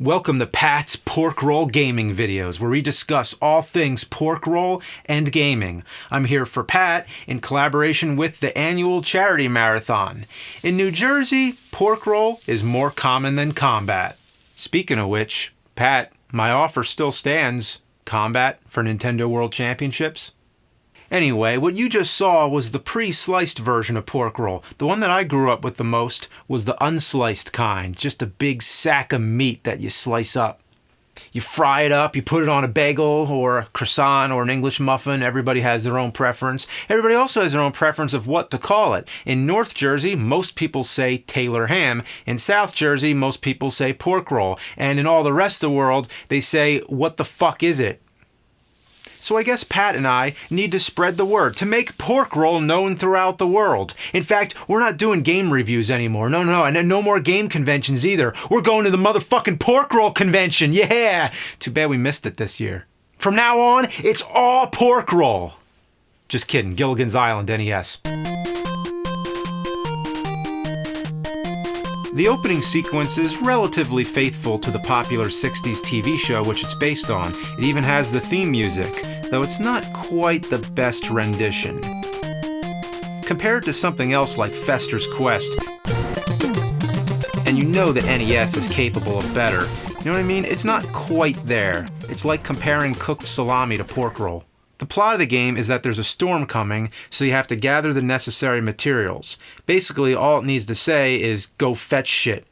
Welcome to Pat's Pork Roll Gaming videos, where we discuss all things pork roll and gaming. I'm here for Pat in collaboration with the annual charity marathon. In New Jersey, pork roll is more common than combat. Speaking of which, Pat, my offer still stands. Combat for Nintendo World Championships? Anyway, what you just saw was the pre-sliced version of pork roll. The one that I grew up with the most was the unsliced kind, just a big sack of meat that you slice up. You fry it up, you put it on a bagel or a croissant or an English muffin. Everybody has their own preference. Everybody also has their own preference of what to call it. In North Jersey, most people say Taylor ham. In South Jersey, most people say pork roll. And in all the rest of the world, they say, what the fuck is it? So I guess Pat and I need to spread the word to make pork roll known throughout the world. In fact, we're not doing game reviews anymore. No, and no more game conventions either. We're going to the motherfucking pork roll convention. Yeah! Too bad we missed it this year. From now on, it's all pork roll. Just kidding. Gilligan's Island, NES. The opening sequence is relatively faithful to the popular 60s TV show which it's based on. It even has the theme music, though it's not quite the best rendition. Compared to something else like Fester's Quest, and you know the NES is capable of better, you know what I mean? It's not quite there. It's like comparing cooked salami to pork roll. The plot of the game is that there's a storm coming, so you have to gather the necessary materials. Basically, all it needs to say is, go fetch shit.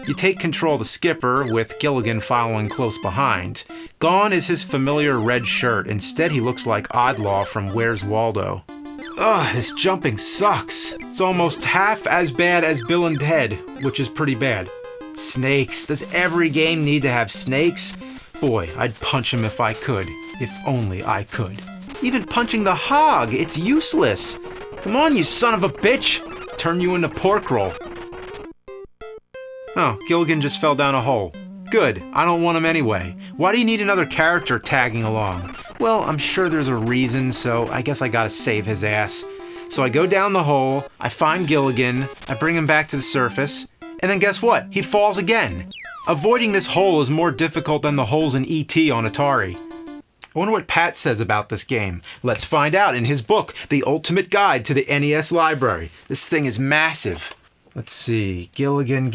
You take control of the skipper, with Gilligan following close behind. Gone is his familiar red shirt. Instead, he looks like Oddlaw from Where's Waldo. Ugh, this jumping sucks. It's almost half as bad as Bill and Ted, which is pretty bad. Snakes. Does every game need to have snakes? Boy, I'd punch him if I could. If only I could. Even punching the hog, it's useless. Come on, you son of a bitch! Turn you into pork roll. Oh, Gilligan just fell down a hole. Good, I don't want him anyway. Why do you need another character tagging along? Well, I'm sure there's a reason, so I guess I gotta save his ass. So I go down the hole, I find Gilligan, I bring him back to the surface, and then guess what? He falls again. Avoiding this hole is more difficult than the holes in E.T. on Atari. I wonder what Pat says about this game. Let's find out in his book, The Ultimate Guide to the NES Library. This thing is massive. Let's see. Gilligan.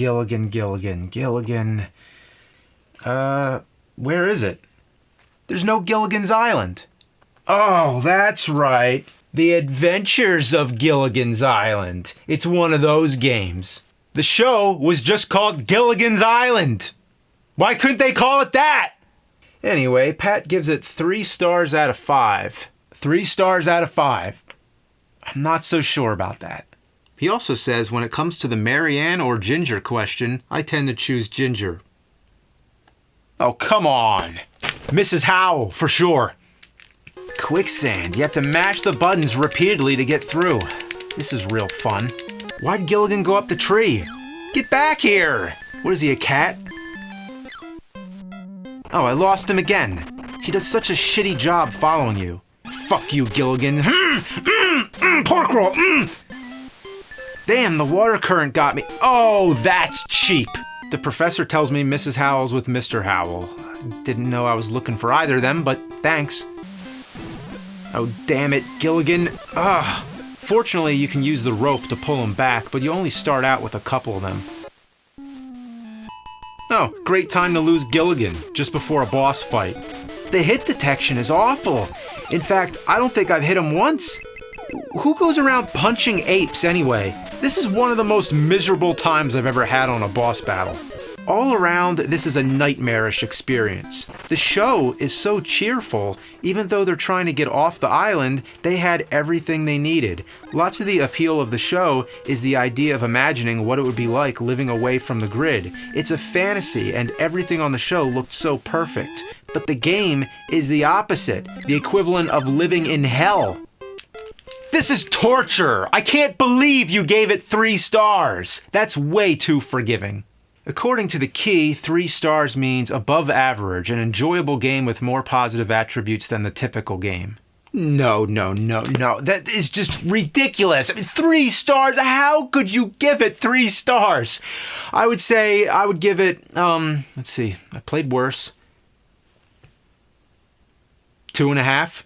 Where is it? There's no Gilligan's Island. Oh, that's right. The Adventures of Gilligan's Island. It's one of those games. The show was just called Gilligan's Island. Why couldn't they call it that? Anyway, Pat gives it 3 stars out of 5. 3 stars out of 5. I'm not so sure about that. He also says when it comes to the Marianne or Ginger question, I tend to choose Ginger. Oh, come on. Mrs. Howell, for sure. Quicksand. You have to mash the buttons repeatedly to get through. This is real fun. Why'd Gilligan go up the tree? Get back here! What is he, a cat? Oh, I lost him again. He does such a shitty job following you. Fuck you, Gilligan. Pork roll. Damn, the water current got me. Oh, that's cheap. The professor tells me Mrs. Howell's with Mr. Howell. Didn't know I was looking for either of them, but thanks. Oh, damn it, Gilligan. Ugh. Fortunately, you can use the rope to pull him back, but you only start out with a couple of them. Oh, great time to lose Gilligan, just before a boss fight. The hit detection is awful. In fact, I don't think I've hit him once. Who goes around punching apes anyway? This is one of the most miserable times I've ever had on a boss battle. All around, this is a nightmarish experience. The show is so cheerful, even though they're trying to get off the island, they had everything they needed. Lots of the appeal of the show is the idea of imagining what it would be like living away from the grid. It's a fantasy, and everything on the show looked so perfect. But the game is the opposite, the equivalent of living in hell. This is torture! I can't believe you gave it 3 stars! That's way too forgiving. According to the key, 3 stars means above average, an enjoyable game with more positive attributes than the typical game. No. That is just ridiculous. I mean, 3 stars? How could you give it 3 stars? I would say I would give it, let's see, I played worse. 2.5.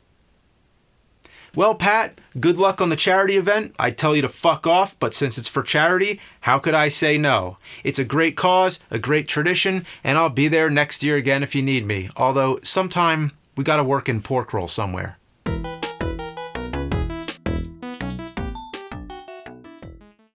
Well, Pat, good luck on the charity event. I'd tell you to fuck off, but since it's for charity, how could I say no? It's a great cause, a great tradition, and I'll be there next year again if you need me. Although, sometime we gotta work in pork roll somewhere.